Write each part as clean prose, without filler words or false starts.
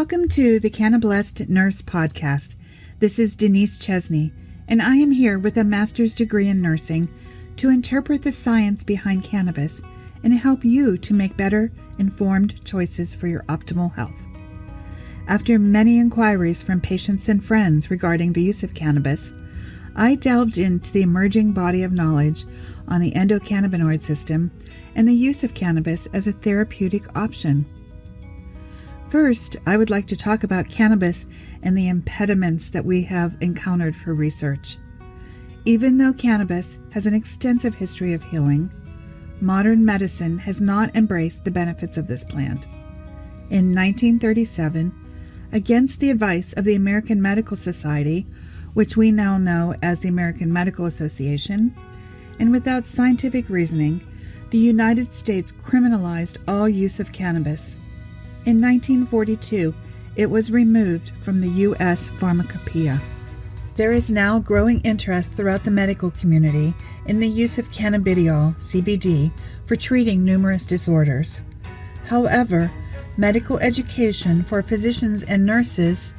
Welcome to the CannaBlessed Nurse podcast. This is Denise Chesne, and I am here with a master's degree in nursing to interpret the science behind cannabis and help you to make better, informed choices for your optimal health. After many inquiries from patients and friends regarding the use of cannabis, I delved into the emerging body of knowledge on the endocannabinoid system and the use of cannabis as a therapeutic option. First, I would like to talk about cannabis and the impediments that we have encountered for research. Even though cannabis has an extensive history of healing, modern medicine has not embraced the benefits of this plant. In 1937, against the advice of the American Medical Society, which we now know as the American Medical Association, and without scientific reasoning, the United States criminalized all use of cannabis. In 1942, it was removed from the U.S. pharmacopoeia. There is now growing interest throughout the medical community in the use of cannabidiol, CBD, for treating numerous disorders. However, medical education for physicians and nurses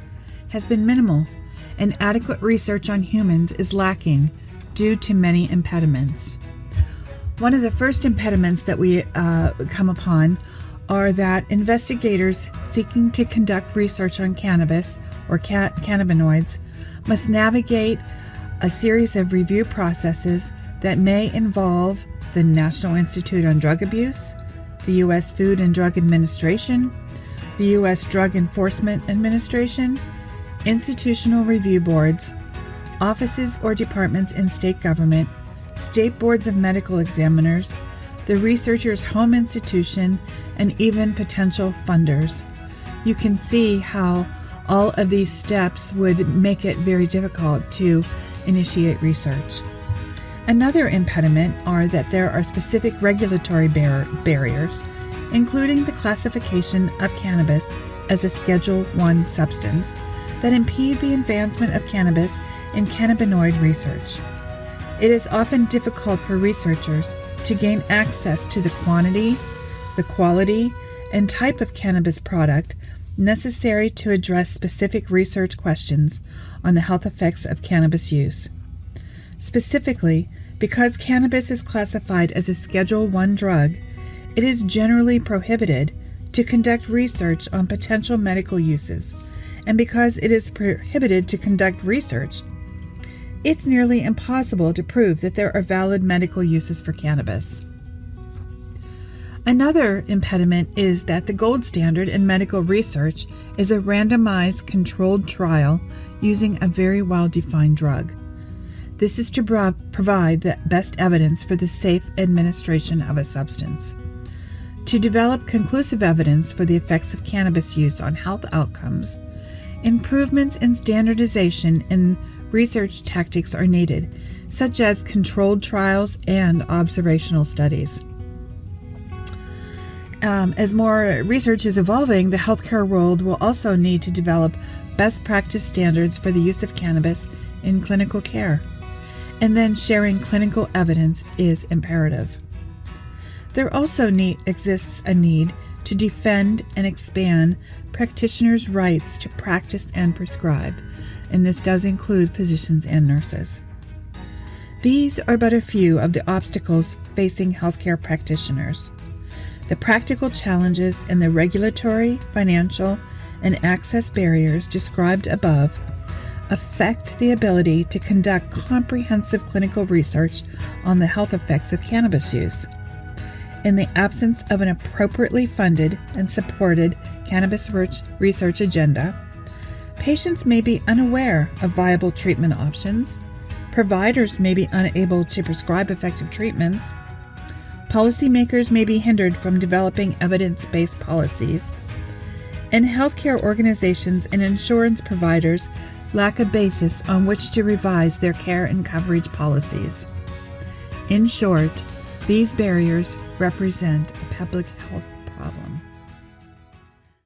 has been minimal, and adequate research on humans is lacking due to many impediments. One of the first impediments that we come upon are that investigators seeking to conduct research on cannabis or cannabinoids must navigate a series of review processes that may involve the National Institute on Drug Abuse, the U.S. Food and Drug Administration, the U.S. Drug Enforcement Administration, institutional review boards, offices or departments in state government, state boards of medical examiners, the researcher's home institution, and even potential funders. You can see how all of these steps would make it very difficult to initiate research. Another impediment are that there are specific regulatory barriers, including the classification of cannabis as a Schedule I substance, that impede the advancement of cannabis in cannabinoid research. It is often difficult for researchers to gain access to the quantity, the quality, and type of cannabis product necessary to address specific research questions on the health effects of cannabis use. Specifically, because cannabis is classified as a Schedule I drug, it is generally prohibited to conduct research on potential medical uses, and because it is prohibited to conduct research, it's nearly impossible to prove that there are valid medical uses for cannabis. Another impediment is that the gold standard in medical research is a randomized controlled trial using a very well-defined drug. This is to provide the best evidence for the safe administration of a substance. To develop conclusive evidence for the effects of cannabis use on health outcomes, improvements in standardization in research tactics are needed, such as controlled trials and observational studies. As more research is evolving, the healthcare world will also need to develop best practice standards for the use of cannabis in clinical care, and then sharing clinical evidence is imperative. There also exists a need to defend and expand practitioners' rights to practice and prescribe, and this does include physicians and nurses. These are but a few of the obstacles facing healthcare practitioners. The practical challenges and the regulatory, financial, and access barriers described above affect the ability to conduct comprehensive clinical research on the health effects of cannabis use. In the absence of an appropriately funded and supported cannabis research agenda, patients may be unaware of viable treatment options, providers may be unable to prescribe effective treatments, policymakers may be hindered from developing evidence-based policies, and healthcare organizations and insurance providers lack a basis on which to revise their care and coverage policies. In short, these barriers represent a public health